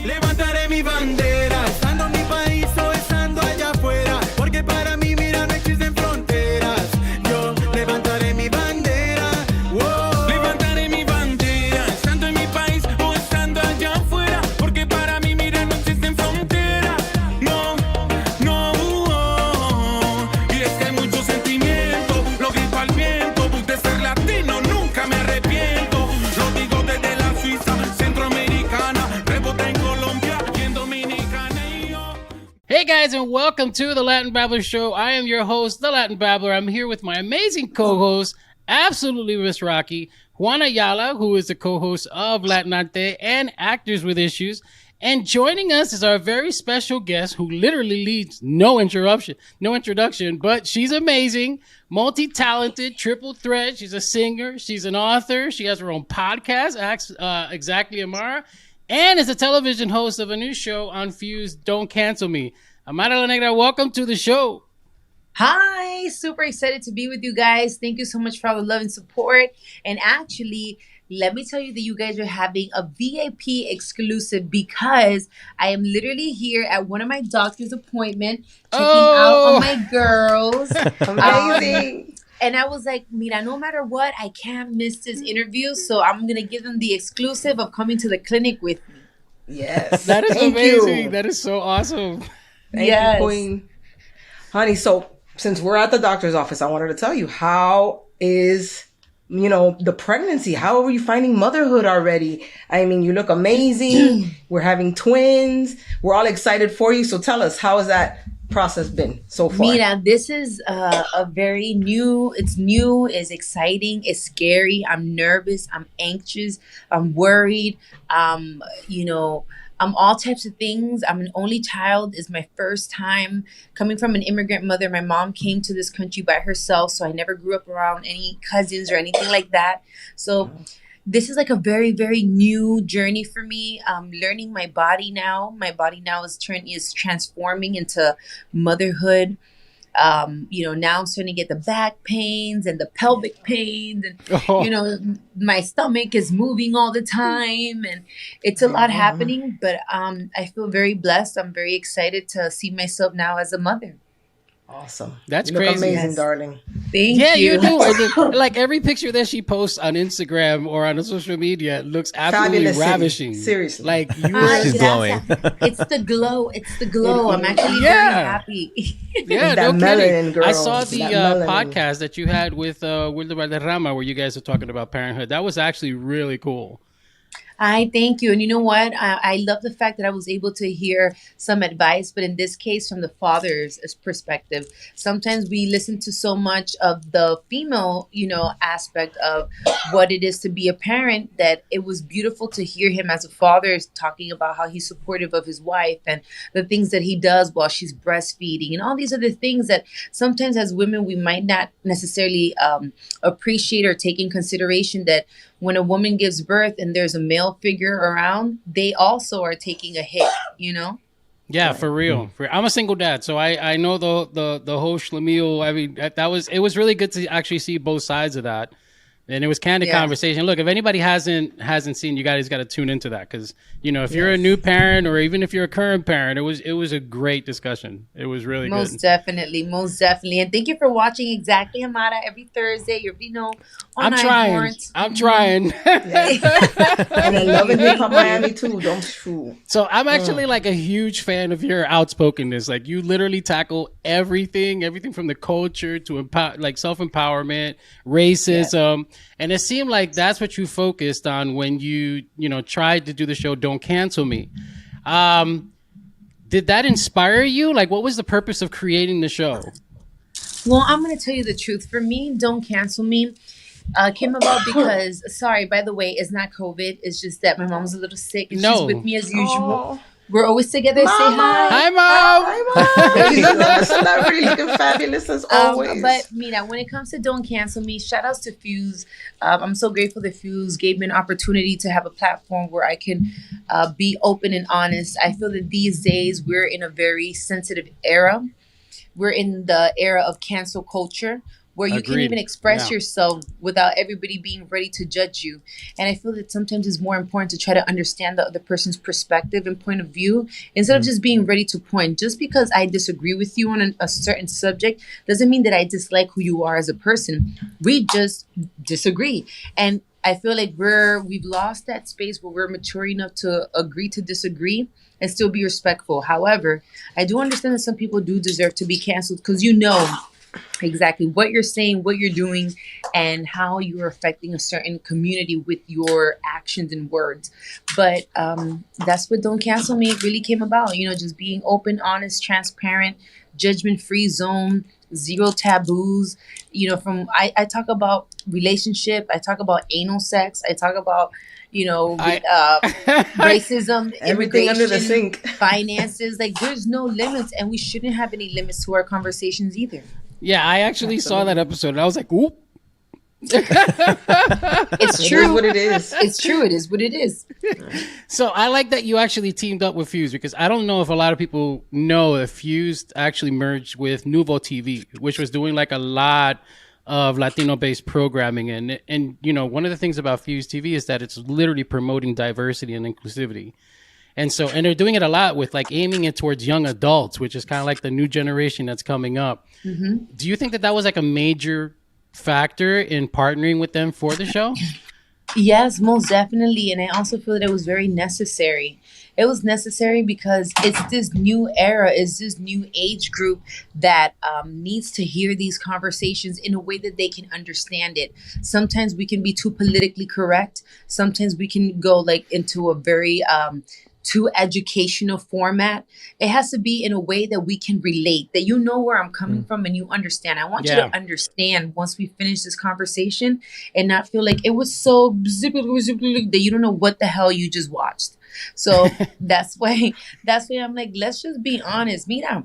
Levantaré mi bandera, estando en mi país o estando allá afuera, porque para mí, mira, no existen fronteras. Yo levantaré mi bandera, wow. Levantaré mi bandera, estando en mi país o estando allá afuera, porque para mí, mira, no existen fronteras. No, no, y es que hay mucho sentimiento, lo grito al viento, de ser latino nunca me arrepiento. Lo digo desde la Suiza, centroamericana, rebota en Colombia y en Dominicana y yo. Hey guys, and welcome to the Latin Babbler Show. I am your host, the Latin Babbler. I'm here with my amazing co-host, absolutely Miss Rocky, Juana Ayala, who is the co-host of Latin Arte and Actors with Issues. And joining us is our very special guest who literally needs no introduction, but she's amazing, multi-talented, triple threat. She's a singer, she's an author, she has her own podcast, Exactly Amara, and is a television host of a new show on Fuse, Don't Cancel Me. Amara La Negra, welcome to the show. Hi, super excited to be with you guys. Thank you so much for all the love and support. And actually, let me tell you that you guys are having a VIP exclusive because I am literally here at one of my doctor's appointment checking out on my girls. Amazing. And I was like, mira, no matter what, I can't miss this interview. So I'm going to give them the exclusive of coming to the clinic with me. Yes. That is Thank amazing. you. That is so awesome. Thank Yes. you, Queen. Honey, so since we're at the doctor's office, I wanted to tell you, how is, the pregnancy? How are you finding motherhood already? I mean, you look amazing. We're having twins. We're all excited for you. So tell us, how has that process been so far? Mira, this is a very new, it's exciting, it's scary. I'm nervous, I'm anxious, I'm worried. I'm all types of things. I'm an only child. It's my first time coming from an immigrant mother. My mom came to this country by herself, so I never grew up around any cousins or anything like that. So this is like a very, very new journey for me. Learning my body now. My body now is transforming into motherhood. Now I'm starting to get the back pains and the pelvic pains, and my stomach is moving all the time, and it's a lot happening. But I feel very blessed. I'm very excited to see myself now as a mother. Awesome. That's you look crazy. amazing, Yes. darling. Thank Yeah, you. you do. Like every picture that she posts on Instagram or on social media looks absolutely Fabulous city. ravishing. Seriously. Like you Ah, She's glowing. gracias. It's the glow. It's the glow. I'm actually Yeah. very happy. yeah, That no kidding. melanin, girl. I saw the That melanin. podcast that you had with Wilder Valderrama where you guys are talking about parenthood. That was actually really cool. I thank you. And you know what? I love the fact that I was able to hear some advice, but in this case, from the father's perspective. Sometimes we listen to so much of the female, aspect of what it is to be a parent, that it was beautiful to hear him as a father talking about how he's supportive of his wife and the things that he does while she's breastfeeding and all these other things that sometimes as women we might not necessarily appreciate or take in consideration, that when a woman gives birth and there's a male figure around, they also are taking a hit, Yeah, for real. I'm a single dad, so I know the whole schlemiel. I mean, it was really good to actually see both sides of that. And it was candid Yeah. conversation. Look, if anybody hasn't seen, you guys got to tune into that because if you're a new parent or even if you're a current parent, it was a great discussion. It was really Most good. definitely. And thank you for watching Exactly Amara every Thursday. You already know on I'm trying. iHeart. I'm trying. And I love it Hip Hop Miami too. Don't shoot. So I'm actually like a huge fan of your outspokenness. Like you literally tackle everything from the culture to self-empowerment, racism. And it seemed like that's what you focused on when you tried to do the show Don't Cancel Me. Did that inspire you? Like what was the purpose of creating the show? Well, I'm going to tell you the truth. For me, Don't Cancel Me came about because, sorry, by the way, it's not COVID. It's just that my mom's a little sick and she's with me as usual. Oh. We're always together. Mama. Say hi. Hi, Mom. Hi, Mom. Celebrity looking fabulous as always. But Mira, when it comes to Don't Cancel Me, shout outs to Fuse. I'm so grateful that Fuse gave me an opportunity to have a platform where I can be open and honest. I feel that these days we're in a very sensitive era. We're in the era of cancel culture, where you can Agreed. even express Yeah. yourself without everybody being ready to judge you. And I feel that sometimes it's more important to try to understand the other person's perspective and point of view instead of just being ready to point. Just because I disagree with you on a certain subject doesn't mean that I dislike who you are as a person. We just disagree. And I feel like we've lost that space where we're mature enough to agree to disagree and still be respectful. However, I do understand that some people do deserve to be canceled because you know exactly what you're saying, what you're doing, and how you're affecting a certain community with your actions and words. But that's what Don't Cancel Me really came about. You know, just being open, honest, transparent, judgment-free zone, zero taboos. You know, I talk about relationship, I talk about anal sex, I talk about, you know, racism, Everything under the immigration, sink. finances. Like, there's no limits, and we shouldn't have any limits to our conversations either. Yeah, I actually saw that episode and I was like, "Oop." It's It true. is what it is. It's true. It is what it is. So I like that you actually teamed up with Fuse, because I don't know if a lot of people know that Fuse actually merged with Nuvo TV, which was doing like a lot of Latino-based programming. And you know, one of the things about Fuse TV is that it's literally promoting diversity and inclusivity. And they're doing it a lot with like aiming it towards young adults, which is kind of like the new generation that's coming up. Mm-hmm. Do you think that was like a major factor in partnering with them for the show? Yes, most definitely. And I also feel that it was very necessary. It was necessary because it's this new era, it's this new age group that needs to hear these conversations in a way that they can understand it. Sometimes we can be too politically correct. Sometimes we can go like into a very too educational format. It has to be in a way that we can relate, that you know where I'm coming from and you understand. I want you to understand once we finish this conversation and not feel like it was so that you don't know what the hell you just watched. So that's why I'm like, let's just be honest. Mira,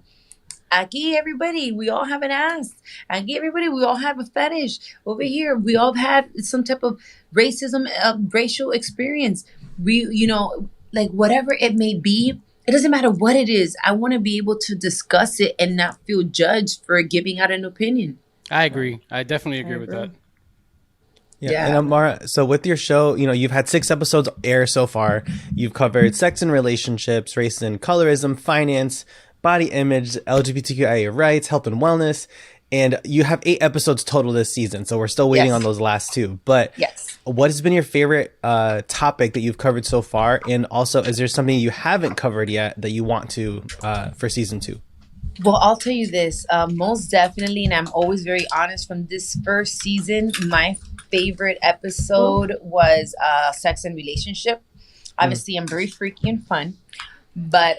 aquí everybody, we all have an ass. Aquí everybody, we all have a fetish. Over here, we all had some type of racism, racial experience. We, you know, like whatever it may be, it doesn't matter what it is. I want to be able to discuss it and not feel judged for giving out an opinion. I agree. I definitely agree with that. Yeah. And Amara, so with your show, you know, you've had 6 episodes air so far. You've covered sex and relationships, race and colorism, finance, body image, LGBTQIA rights, health and wellness. And you have 8 episodes total this season. So we're still waiting on those last 2. But what has been your favorite topic that you've covered so far? And also, is there something you haven't covered yet that you want to for season 2? Well, I'll tell you this, most definitely, and I'm always very honest, from this first season, my favorite episode was sex and relationship. Obviously, I'm very freaky and fun, but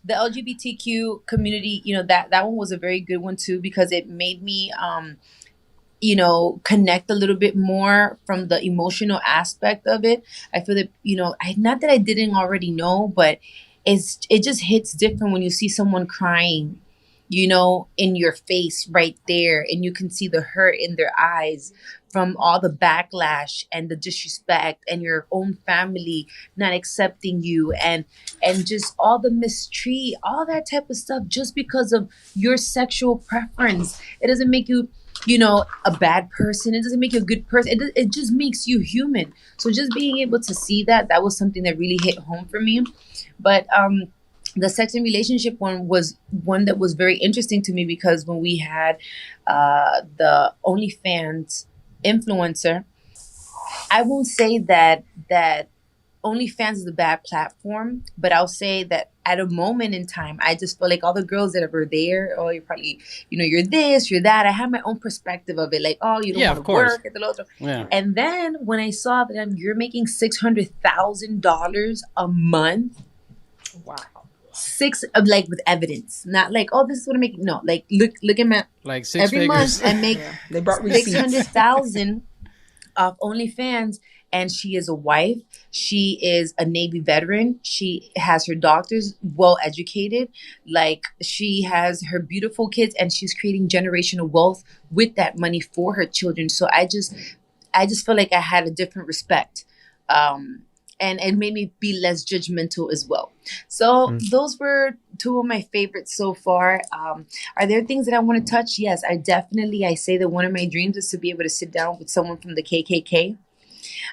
the LGBTQ community, you know, that one was a very good one too, because it made me, you know, connect a little bit more from the emotional aspect of it. I feel that, you know, not that I didn't already know, but it just hits different when you see someone crying, you know, in your face right there, and you can see the hurt in their eyes from all the backlash and the disrespect and your own family not accepting you and just all the mistreat, all that type of stuff just because of your sexual preference. It doesn't make you, you know, a bad person. It doesn't make you a good person. It just makes you human. So just being able to see that was something that really hit home for me. But the sex and relationship one was one that was very interesting to me, because when we had the OnlyFans influencer, I won't say that OnlyFans is a bad platform, but I'll say that at a moment in time, I just felt like all the girls that were there, oh, you're probably, you know, you're this, you're that. I had my own perspective of it, like, oh, you don't want to work at the low. And then when I saw that you're making $600,000 a month, wow. Like with evidence, not like, oh, this is what I'm making. No, like look at my, like 6 every figures. month I make They brought receipts. 600,000 off OnlyFans, and she is a wife. She is a Navy veteran. She has her doctors, well educated. Like, she has her beautiful kids, and she's creating generational wealth with that money for her children. So I just feel like I had a different respect. And it made me be less judgmental as well. So those were two of my favorites so far. Are there things that I want to touch? Yes, I say that one of my dreams is to be able to sit down with someone from the KKK.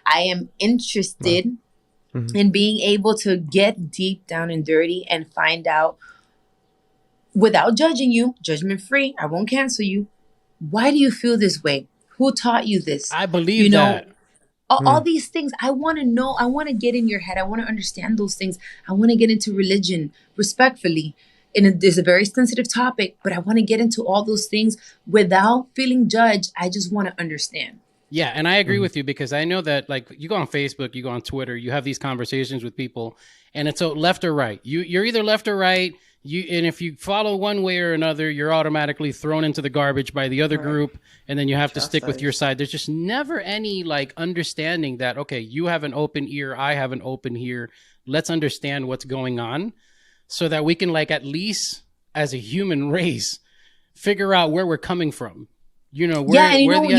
I am interested in being able to get deep down and dirty and find out, without judging you, judgment free, I won't cancel you. Why do you feel this way? Who taught you this? I believe that. All these things, I want to know. I want to get in your head. I want to understand those things. I want to get into religion respectfully. And it is a very sensitive topic, but I want to get into all those things without feeling judged. I just want to understand. Yeah, and I agree with you, because I know that, like, you go on Facebook, you go on Twitter, you have these conversations with people, and it's left or right. You're either left or right. And if you follow one way or another, you're automatically thrown into the garbage by the other group, and then you have to stick with your side. There's just never any like understanding that, okay, you have an open ear, I have an open ear. Let's understand what's going on, so that we can, like, at least as a human race, figure out where we're coming from. You know, where the ideology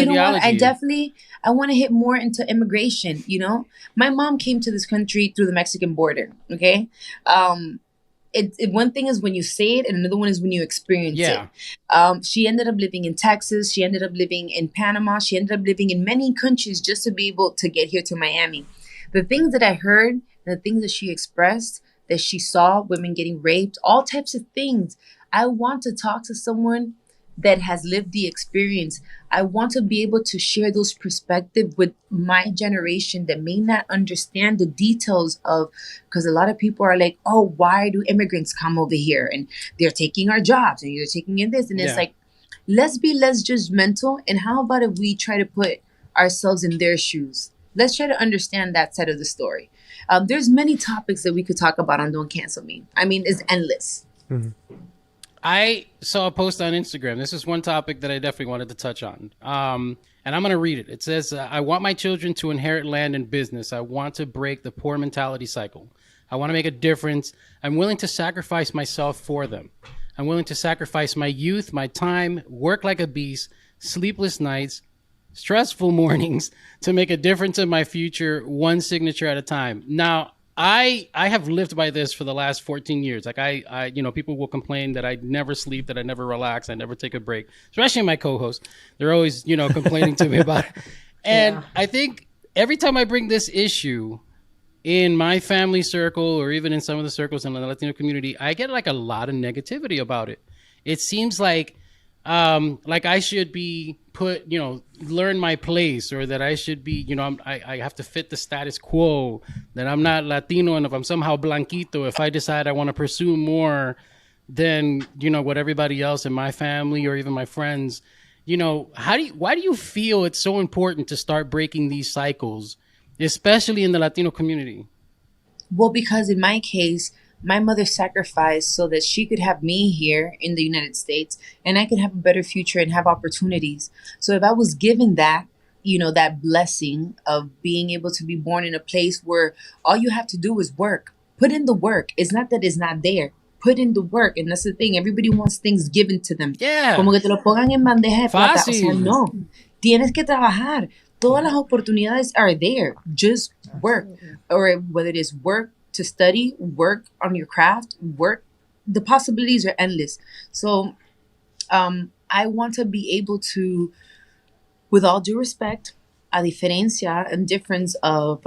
is. I want to hit more into immigration. You know, my mom came to this country through the Mexican border. Okay. One thing is when you say it, and another one is when you experience it. She ended up living in Texas. She ended up living in Panama. She ended up living in many countries just to be able to get here to Miami. The things that I heard, the things that she expressed, that she saw women getting raped, all types of things. I want to talk to someone that has lived the experience. I want to be able to share those perspectives with my generation that may not understand the details of, because a lot of people are like, oh, why do immigrants come over here? And they're taking our jobs and you're taking in this. And it's like, let's be less judgmental. And how about if we try to put ourselves in their shoes? Let's try to understand that side of the story. There's many topics that we could talk about on Don't Cancel Me. I mean, it's endless. I saw a post on Instagram. This is one topic that I definitely wanted to touch on. And I'm going to read it. It says, I want my children to inherit land and business. I want to break the poor mentality cycle. I want to make a difference. I'm willing to sacrifice myself for them. I'm willing to sacrifice my youth, my time, work like a beast, sleepless nights, stressful mornings to make a difference in my future, one signature at a time. Now, I have lived by this for the last 14 years. Like I people will complain that I never sleep, that I never relax, I never take a break, especially my co-hosts. They're always, complaining to me about it. And I think every time I bring this issue in my family circle, or even in some of the circles in the Latino community, I get like a lot of negativity about it. It seems like I should be put, learn my place, or that I should be, I have to fit the status quo, that I'm not Latino enough, I'm somehow blanquito if I decide I want to pursue more than, what everybody else in my family or even my friends, why do you feel it's so important to start breaking these cycles, especially in the Latino community? Well, because in my case, my mother sacrificed so that she could have me here in the United States and I could have a better future and have opportunities. So if I was given that, that blessing of being able to be born in a place where all you have to do is work, put in the work. It's not that it's not there. Put in the work. And that's the thing. Everybody wants things given to them. Yeah. Como que te lo pongan en bandeja de plata. O sea, no. Tienes que trabajar. Todas las oportunidades are there. Just work. Or whether it is work to study, work on your craft, work. The possibilities are endless. So I want to be able to, with all due respect, a diferencia and difference of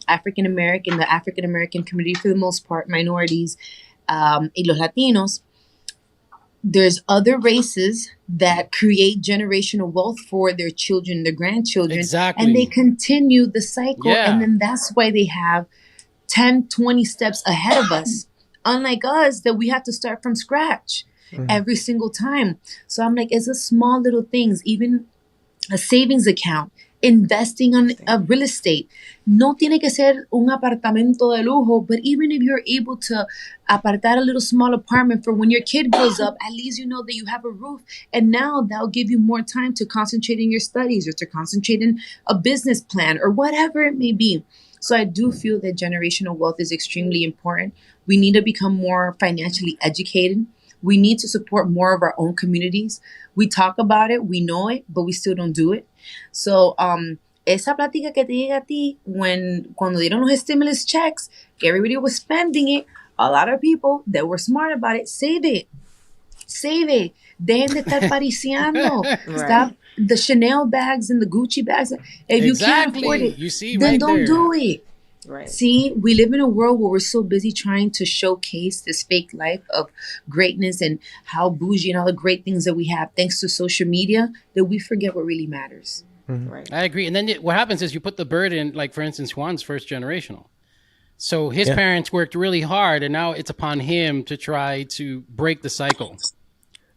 African American, the African American community for the most part, minorities, y los Latinos, there's other races that create generational wealth for their children, their grandchildren. Exactly. And they continue the cycle. Yeah. And then that's why they have 10, 20 steps ahead of us. Unlike us, that we have to start from scratch every single time. So I'm like, it's a small little things, even a savings account, investing on real estate. No tiene que ser un apartamento de lujo, but even if you're able to apartar a little small apartment for when your kid grows up, at least you know that you have a roof. And now that'll give you more time to concentrate in your studies or to concentrate in a business plan or whatever it may be. So I do feel that generational wealth is extremely important. We need to become more financially educated. We need to support more of our own communities. We talk about it, we know it, but we still don't do it. So esa plática que te llega a ti cuando dieron los stimulus checks, que everybody was spending it, A lot of people that were smart about it, save it. Save it. Dejen de estar pariciando. Stop the Chanel bags and the Gucci bags. If you can't afford it, you see, then right don't there. do it. Right. See, we live in a world where we're so busy trying to showcase this fake life of greatness and how bougie and all the great things that we have thanks to social media that we forget what really matters. Right. I agree. And then what happens is you put the burden, like for instance, Juan's first generational. So his parents worked really hard, and now it's upon him to try to break the cycle.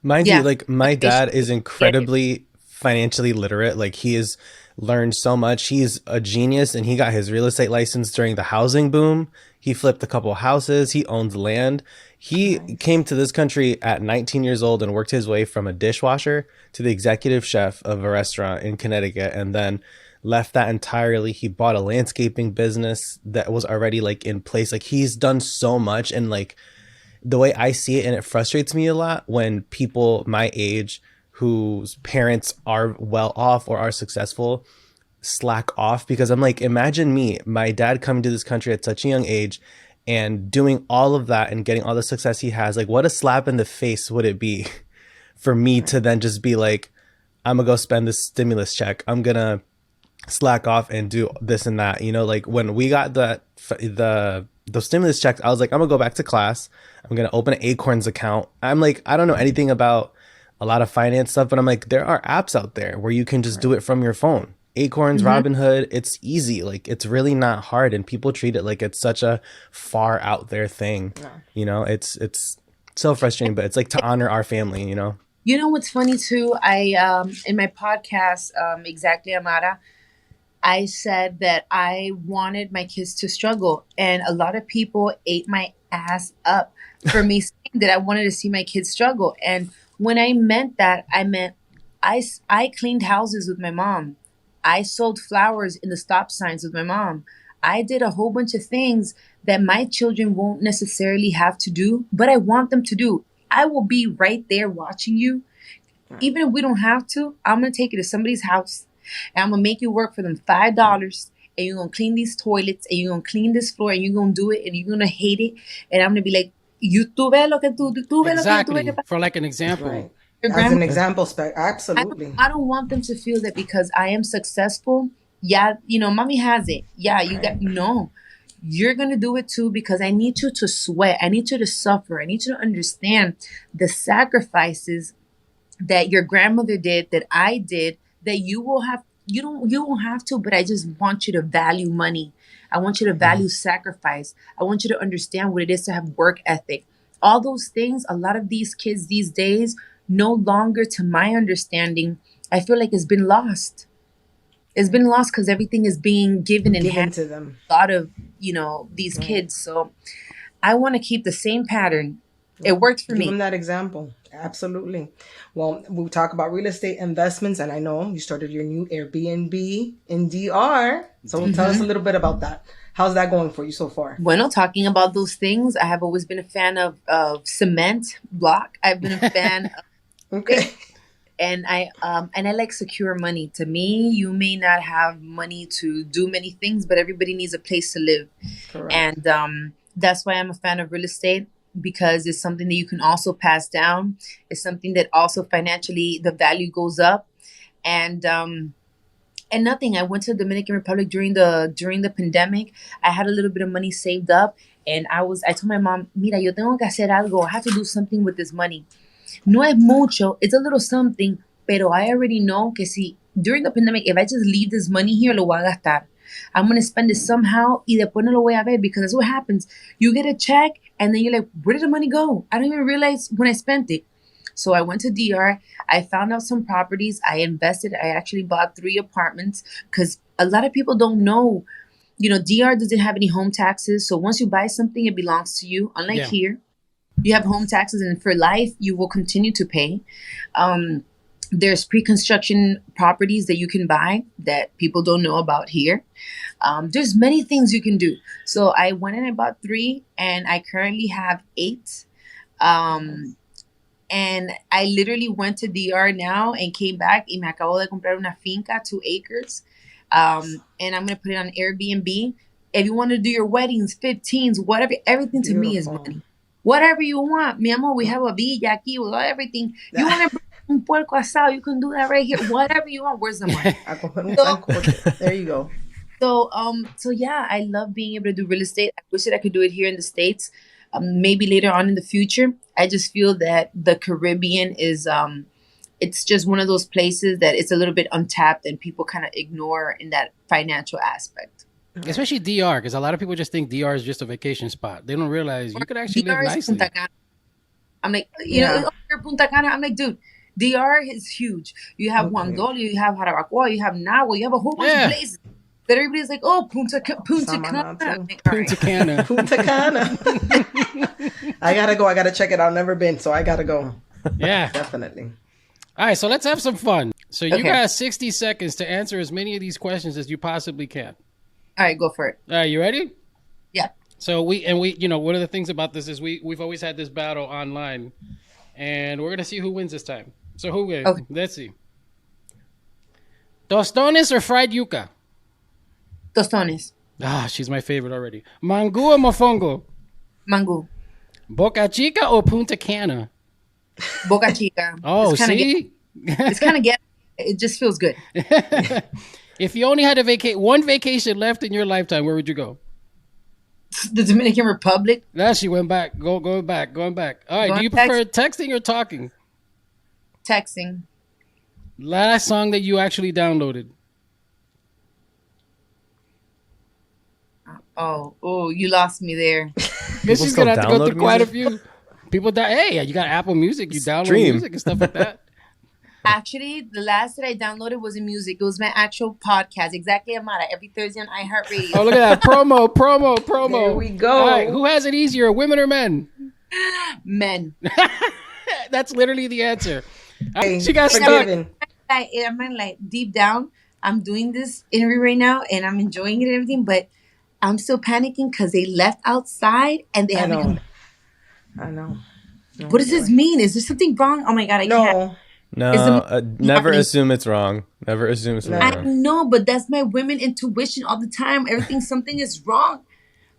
Mind you, like my dad is incredibly financially literate. Like he has learned so much. He's a genius, and he got his real estate license during the housing boom. He flipped a couple houses. He owns land. He came to this country at 19 years old and worked his way from a dishwasher to the executive chef of a restaurant in Connecticut, and then left that entirely. He bought a landscaping business that was already like in place. Like he's done so much, and like the way I see it, and it frustrates me a lot when people my age whose parents are well off or are successful slack off, because I'm like, imagine me, my dad coming to this country at such a young age and doing all of that and getting all the success he has. Like what a slap in the face would it be for me to then just be like, I'm gonna go spend this stimulus check, I'm gonna slack off and do this and that, you know? Like when we got the stimulus checks, I was like, I'm gonna go back to class, I'm gonna open an Acorns account. I'm like, I don't know anything about a lot of finance stuff, but I'm like, there are apps out there where you can just do it from your phone. Acorns, Robinhood, it's easy. Like it's really not hard, and people treat it like it's such a far out there thing. You know, it's so frustrating, but it's like to honor our family, you know? You know what's funny too? I in my podcast, Exactly Amara, I said that I wanted my kids to struggle, and a lot of people ate my ass up for me saying that I wanted to see my kids struggle. And when I meant that, I meant I cleaned houses with my mom. I sold flowers in the stop signs with my mom. I did a whole bunch of things that my children won't necessarily have to do, but I want them to do. I will be right there watching you. Even if we don't have to, I'm going to take you to somebody's house and I'm going to make you work for them $5, and you're going to clean these toilets, and you're going to clean this floor, and you're going to do it, and you're going to hate it. And I'm going to be like, you tuve lo que tú ves Exactly. lo que tú ves. For like an example. Right. As an example, absolutely. I don't want them to feel that because I am successful. Yeah, you know, mommy has it. Yeah, you got, no, you're going to do it too, because I need you to sweat. I need you to suffer. I need you to understand the sacrifices that your grandmother did, that I did, that you will have. You won't have to, but I just want you to value money. I want you to value sacrifice. I want you to understand what it is to have work ethic. All those things, a lot of these kids these days, no longer, to my understanding, I feel like it's been lost. It's been lost because everything is being given to them. A lot of, you know, these kids. So I want to keep the same pattern. It worked for me. Give them that example. Absolutely. Well, we talk about real estate investments, and I know you started your new Airbnb in DR. So tell us a little bit about that. How's that going for you so far? Bueno, talking about those things, I have always been a fan of cement block. I've been a fan of Okay. And I like secure money. To me, you may not have money to do many things, but everybody needs a place to live. Correct. And that's why I'm a fan of real estate, because it's something that you can also pass down. It's something that also financially the value goes up. And nothing. I went to the Dominican Republic during the pandemic. I had a little bit of money saved up, and I told my mom, mira, yo tengo que hacer algo. I have to do something with this money. No es mucho. It's a little something, pero I already know que si during the pandemic, if I just leave this money here, lo voy a gastar. I'm going to spend it somehow y después no lo voy a ver, because that's what happens. You get a check and then you're like, where did the money go? I don't even realize when I spent it. So I went to DR. I found out some properties. I invested. I actually bought 3 apartments, because a lot of people don't know, you know, DR doesn't have any home taxes. So once you buy something, it belongs to you. Unlike here, you have home taxes, and for life, you will continue to pay. There's pre-construction properties that you can buy that people don't know about here. There's many things you can do. So I went and I bought 3, and I currently have 8. And I literally went to DR now and came back y me acabo de comprar una finca, 2 acres. And I'm going to put it on Airbnb. If you want to do your weddings, 15s, whatever, everything to me is money. Whatever you want, mi amor, we have a villa aquí, we got everything. You want to bring un puerco asado, you can do that right here. Whatever you want, where's the money? There you go. So yeah, I love being able to do real estate. I wish that I could do it here in the States. Maybe later on in the future. I just feel that the Caribbean is, it's just one of those places that it's a little bit untapped and people kind of ignore in that financial aspect. Especially DR, because a lot of people just think DR is just a vacation spot. They don't realize you could actually DR live nicely. Punta Cana. I'm like, you know, Punta Cana. I'm like, dude, DR is huge. You have Huandolio, you have Jarabacoa, you have Nahua, you have a whole bunch of places. That everybody's like, oh, Punta Cana. Like, Punta Cana. Punta Cana. I gotta go. I gotta check it out. Never been, so I gotta go. Yeah. Definitely. All right, so let's have some fun. So you got 60 seconds to answer as many of these questions as you possibly can. All right, go for it. All right, you ready? Yeah. So we, you know, one of the things about this is we've always had this battle online, and we're gonna see who wins this time. So who wins? Okay. Let's see. Tostones or fried yuca? Tostones. Ah, she's my favorite already. Mango or mofongo? Mango. Boca Chica or Punta Cana? Boca Chica. Oh, see? It's kind of get. It just feels good. If you only had one vacation left in your lifetime, where would you go? The Dominican Republic. Now she went back. Going back. All right. Do you prefer texting or talking? Texting. Last song that you actually downloaded. Oh, you lost me there. She's gonna have to go through quite a few. People hey, you got Apple Music, you download music and stuff like that. Actually, the last that I downloaded wasn't music. It was my actual podcast. Exactly, Amara. Every Thursday on iHeartRadio. Oh, look at that. Promo. There we go. All right, who has it easier, women or men? Men. That's literally the answer. Hey, she got stuck. I'm like, deep down, I'm doing this interview right now, and I'm enjoying it and everything, but I'm still panicking because they left outside and they haven't come back. I know. What does this mean? Is there something wrong? Oh my God, I can't. No, never assume it's wrong. Never assume it's wrong. I know, but that's my women intuition all the time. Something is wrong.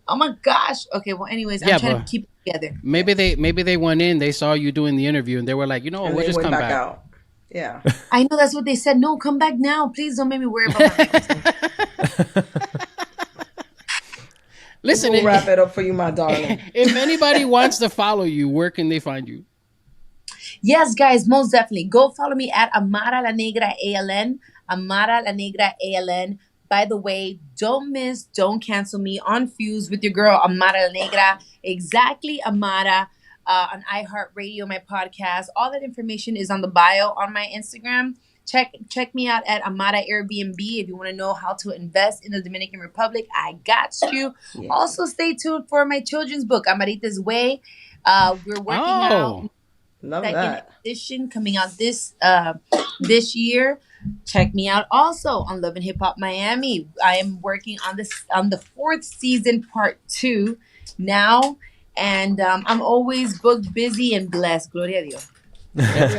Oh my gosh. Okay, well, anyways, I'm trying to keep it together. Maybe they went in, they saw you doing the interview, and they were like, you know what, we'll just come back out. Yeah. I know that's what they said. No, come back now. Please don't make me worry about my business. Listen, we'll wrap it up for you, my darling. If anybody wants to follow you, where can they find you? Yes, guys, most definitely. Go follow me at Amara La Negra ALN. Amara La Negra ALN. By the way, don't cancel me on Fuse with your girl, Amara La Negra. Exactly, Amara, on iHeartRadio, my podcast. All that information is on the bio on my Instagram. Check me out at Amara Airbnb if you want to know how to invest in the Dominican Republic. I got you. Yeah. Also, stay tuned for my children's book, Amarita's Way. We're working out second edition coming out this year. Check me out also on Love and Hip Hop Miami. I am working on the 4th season, part 2 now, and I'm always booked, busy, and blessed. Gloria a Dios.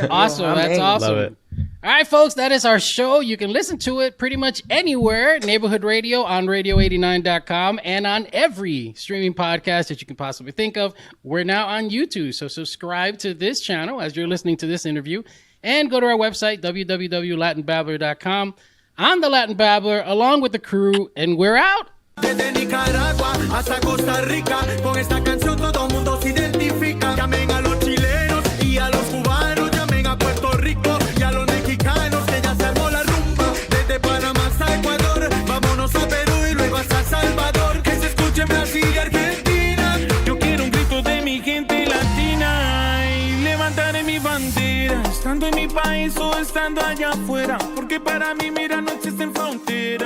Awesome. That's awesome. Love it. All right, folks, that is our show. You can listen to it pretty much anywhere. Neighborhood Radio on radio89.com and on every streaming podcast that you can possibly think of. We're now on YouTube, so subscribe to this channel as you're listening to this interview and go to our website, www.latinbabbler.com. I'm the Latin Babbler along with the crew, and we're out. Desde Nicaragua hasta Costa Rica, con esta canción todo mundo se identifica. Llamen a los chilenos y a los cubanos, llamen a Puerto Rico y a los mexicanos, que ya se armó la rumba. Desde Panamá hasta Ecuador, vámonos a Perú y luego hasta Salvador. Que se escuche en Brasil y Argentina. Yo quiero un grito de mi gente latina y levantaré mi bandera, estando en mi país o estando allá afuera, porque para mí, mira, no existen fronteras.